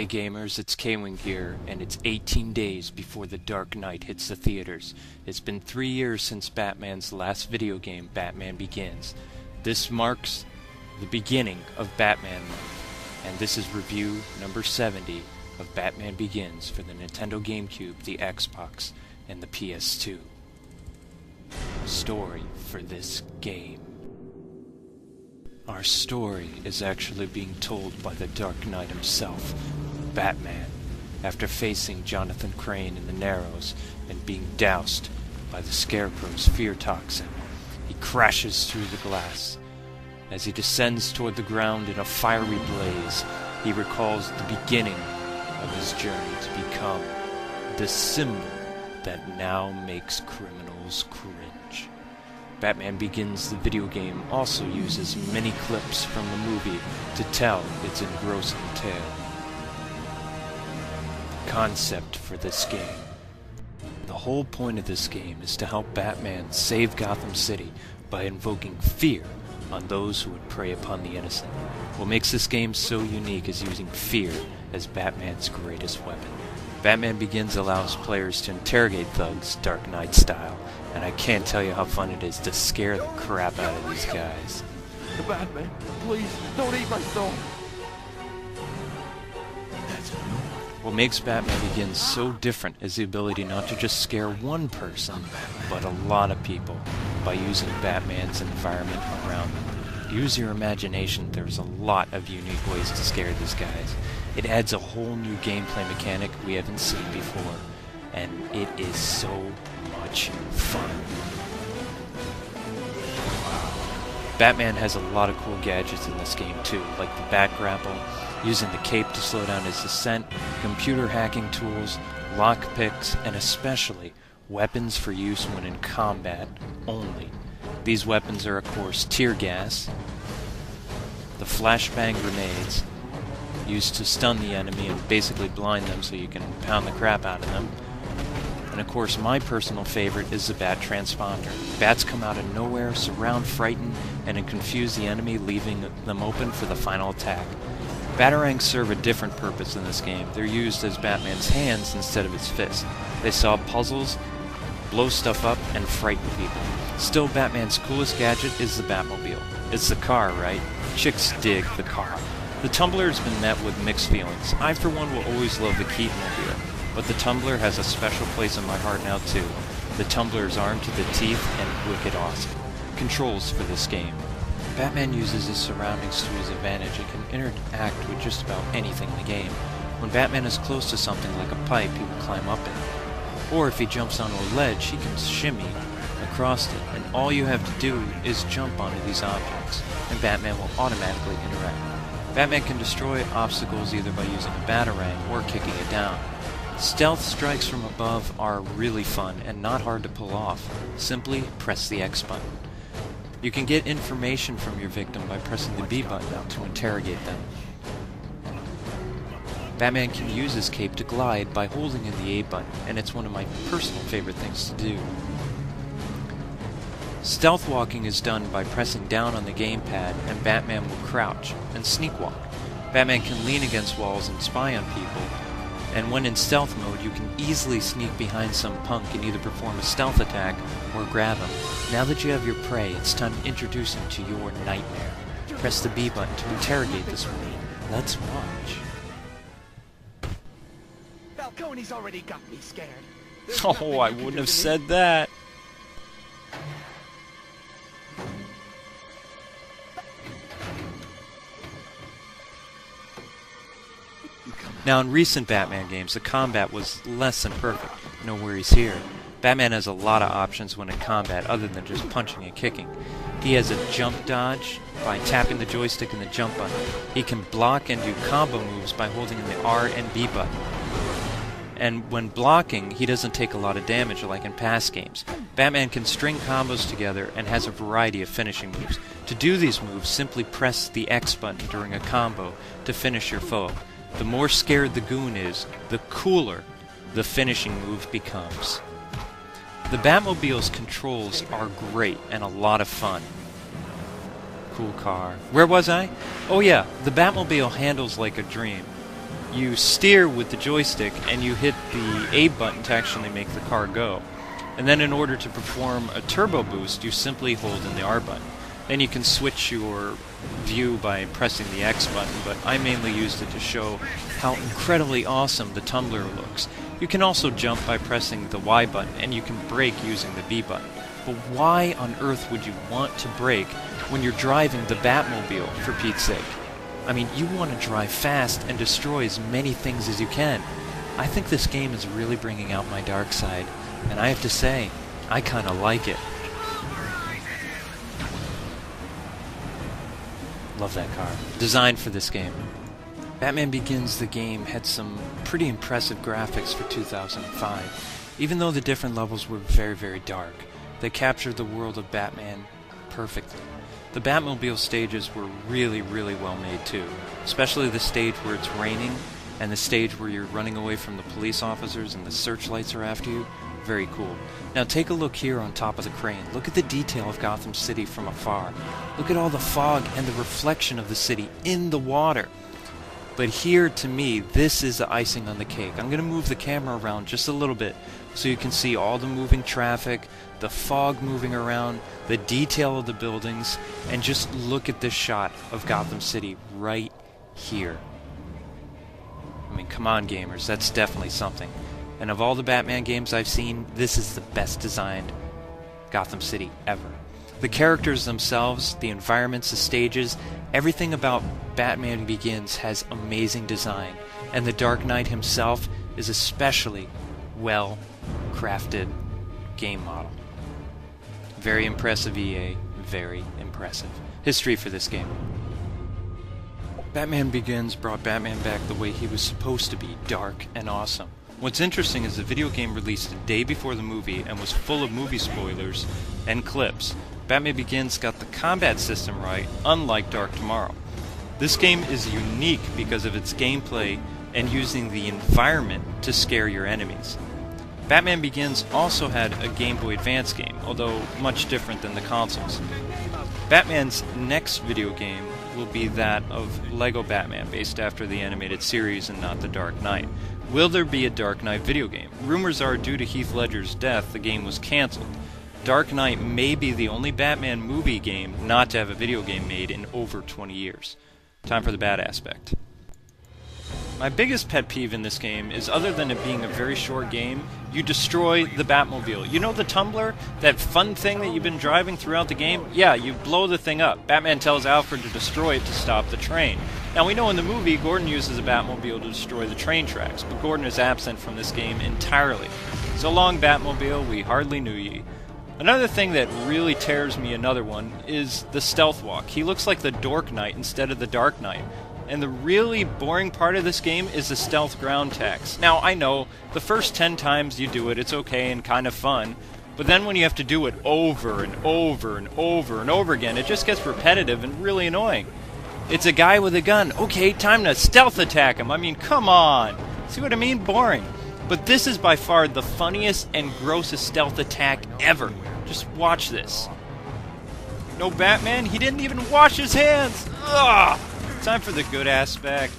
Hey gamers, it's K-Wing here, and it's 18 days before The Dark Knight hits the theaters. It's been 3 years since Batman's last video game, Batman Begins. This marks the beginning of Batman Month, and this is review number 70 of Batman Begins for the Nintendo GameCube, the Xbox, and the Ps2. Story for this game. Our story is actually being told by the Dark Knight himself, Batman, after facing Jonathan Crane in the Narrows and being doused by the Scarecrow's fear toxin. He crashes through the glass. As he descends toward the ground in a fiery blaze, he recalls the beginning of his journey to become the symbol that now makes criminals cringe. Batman Begins, the video game, also uses many clips from the movie to tell its engrossing tale. The concept for this game. The whole point of this game is to help Batman save Gotham City by invoking fear on those who would prey upon the innocent. What makes this game so unique is using fear as Batman's greatest weapon. Batman Begins allows players to interrogate thugs, Dark Knight style, and I can't tell you how fun it is to scare the crap out of these guys. The Batman, please, don't eat my soul! That's a new one. What makes Batman Begins so different is the ability not to just scare one person, but a lot of people, by using Batman's environment around them. Use your imagination, there's a lot of unique ways to scare these guys. It adds a whole new gameplay mechanic we haven't seen before, and it is so much fun. Batman has a lot of cool gadgets in this game too, like the Bat Grapple, using the cape to slow down his descent, computer hacking tools, lockpicks, and especially weapons for use when in combat only. These weapons are of course tear gas, the flashbang grenades, used to stun the enemy and basically blind them so you can pound the crap out of them. And of course my personal favorite is the Bat Transponder. Bats come out of nowhere, surround, frighten, and then confuse the enemy, leaving them open for the final attack. Batarangs serve a different purpose in this game. They're used as Batman's hands instead of his fists. They solve puzzles, blow stuff up, and frighten people. Still, Batman's coolest gadget is the Batmobile. It's the car, right? Chicks dig the car. The Tumbler has been met with mixed feelings. I, for one, will always love the Keatonmobile, but the Tumbler has a special place in my heart now, too. The Tumbler is armed to the teeth and wicked awesome. Controls for this game. Batman uses his surroundings to his advantage and can interact with just about anything in the game. When Batman is close to something like a pipe, he will climb up it. Or if he jumps onto a ledge, he can shimmy across it, and all you have to do is jump onto these objects, and Batman will automatically interact. Batman can destroy obstacles either by using a Batarang or kicking it down. Stealth strikes from above are really fun and not hard to pull off. Simply press the X button. You can get information from your victim by pressing the B button to interrogate them. Batman can use his cape to glide by holding in the A button, and it's one of my personal favorite things to do. Stealth walking is done by pressing down on the gamepad, and Batman will crouch and sneak walk. Batman can lean against walls and spy on people, and when in stealth mode you can easily sneak behind some punk and either perform a stealth attack or grab him. Now that you have your prey, it's time to introduce him to your nightmare. Press the B button to interrogate this one. Let's watch. Falcone's already got me scared. Oh, I wouldn't have said that. Now, in recent Batman games, the combat was less than perfect. No worries here. Batman has a lot of options when in combat other than just punching and kicking. He has a jump dodge by tapping the joystick and the jump button. He can block and do combo moves by holding in the R and B button. And when blocking, he doesn't take a lot of damage like in past games. Batman can string combos together and has a variety of finishing moves. To do these moves, simply press the X button during a combo to finish your foe. The more scared the goon is, the cooler the finishing move becomes. The Batmobile's controls are great and a lot of fun. Cool car. Where was I? Oh yeah, the Batmobile handles like a dream. You steer with the joystick and you hit the A button to actually make the car go. And then in order to perform a turbo boost, you simply hold in the R button. Then you can switch your view by pressing the X button, but I mainly used it to show how incredibly awesome the tumbler looks. You can also jump by pressing the Y button, and you can brake using the B button. But why on earth would you want to brake when you're driving the Batmobile, for Pete's sake? I mean, you want to drive fast and destroy as many things as you can. I think this game is really bringing out my dark side, and I have to say, I kind of like it. Love that car. Designed for this game. Batman Begins, the game, had some pretty impressive graphics for 2005. Even though the different levels were very, very dark, they captured the world of Batman perfectly. The Batmobile stages were really, really well made too, especially the stage where it's raining and the stage where you're running away from the police officers and the searchlights are after you. Very cool. Now take a look here on top of the crane. Look at the detail of Gotham City from afar. Look at all the fog and the reflection of the city in the water. But here, to me, this is the icing on the cake. I'm going to move the camera around just a little bit so you can see all the moving traffic, the fog moving around, the detail of the buildings, and just look at this shot of Gotham City right here. I mean, come on, gamers, that's definitely something. And of all the Batman games I've seen, this is the best designed Gotham City ever. The characters themselves, the environments, the stages, everything about Batman Begins has amazing design, and the Dark Knight himself is especially well-crafted game model. Very impressive, EA. Very impressive. History for this game. Batman Begins brought Batman back the way he was supposed to be, dark and awesome. What's interesting is the video game released a day before the movie and was full of movie spoilers and clips. Batman Begins got the combat system right, unlike Dark Tomorrow. This game is unique because of its gameplay and using the environment to scare your enemies. Batman Begins also had a Game Boy Advance game, although much different than the consoles. Batman's next video game will be that of Lego Batman, based after the animated series and not the Dark Knight. Will there be a Dark Knight video game? Rumors are due to Heath Ledger's death, the game was cancelled. Dark Knight may be the only Batman movie game not to have a video game made in over 20 years. Time for the bad aspect. My biggest pet peeve in this game is, other than it being a very short game, you destroy the Batmobile. You know the tumbler? That fun thing that you've been driving throughout the game? Yeah, you blow the thing up. Batman tells Alfred to destroy it to stop the train. Now we know in the movie Gordon uses a Batmobile to destroy the train tracks, but Gordon is absent from this game entirely. So long, Batmobile, we hardly knew ye. Another thing that really tears me another one is the stealth walk. He looks like the Dork Knight instead of the Dark Knight. And the really boring part of this game is the stealth ground tax. Now, I know, the first 10 times you do it, it's okay and kind of fun. But then when you have to do it over and over and over and over again, it just gets repetitive and really annoying. It's a guy with a gun. Okay, time to stealth attack him. I mean, come on. See what I mean? Boring. But this is by far the funniest and grossest stealth attack ever. Just watch this. No Batman? He didn't even wash his hands! Ugh! Time for the good aspect.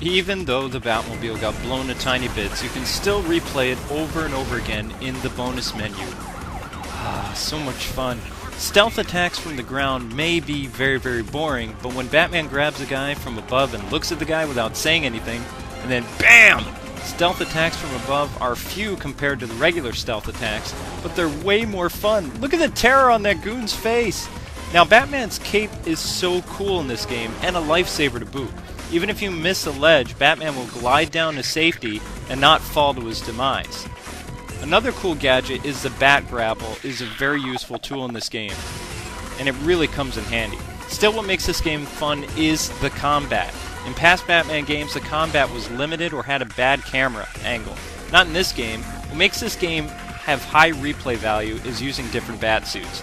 Even though the Batmobile got blown to tiny bits, you can still replay it over and over again in the bonus menu. Ah, so much fun. Stealth attacks from the ground may be very, very boring, but when Batman grabs a guy from above and looks at the guy without saying anything, and then BAM! Stealth attacks from above are few compared to the regular stealth attacks, but they're way more fun. Look at the terror on that goon's face! Now, Batman's cape is so cool in this game, and a lifesaver to boot. Even if you miss a ledge, Batman will glide down to safety and not fall to his demise. Another cool gadget is the Bat Grapple is a very useful tool in this game, and it really comes in handy. Still, what makes this game fun is the combat. In past Batman games, the combat was limited or had a bad camera angle. Not in this game. What makes this game have high replay value is using different bat suits.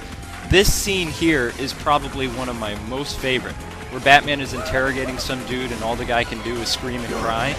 This scene here is probably one of my most favorite, where Batman is interrogating some dude and all the guy can do is scream and cry.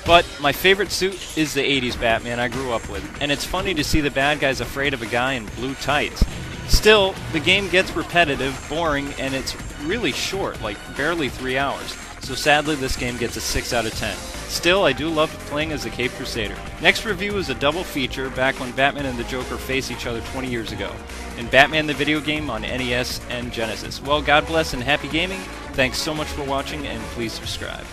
But my favorite suit is the 80s Batman I grew up with, and it's funny to see the bad guys afraid of a guy in blue tights. Still, the game gets repetitive, boring, and it's really short, like barely 3 hours. So sadly, this game gets a 6 out of 10. Still, I do love playing as the Cape Crusader. Next review is a double feature back when Batman and the Joker faced each other 20 years ago, and Batman the video game on NES and Genesis. Well, God bless and happy gaming. Thanks so much for watching, and please subscribe.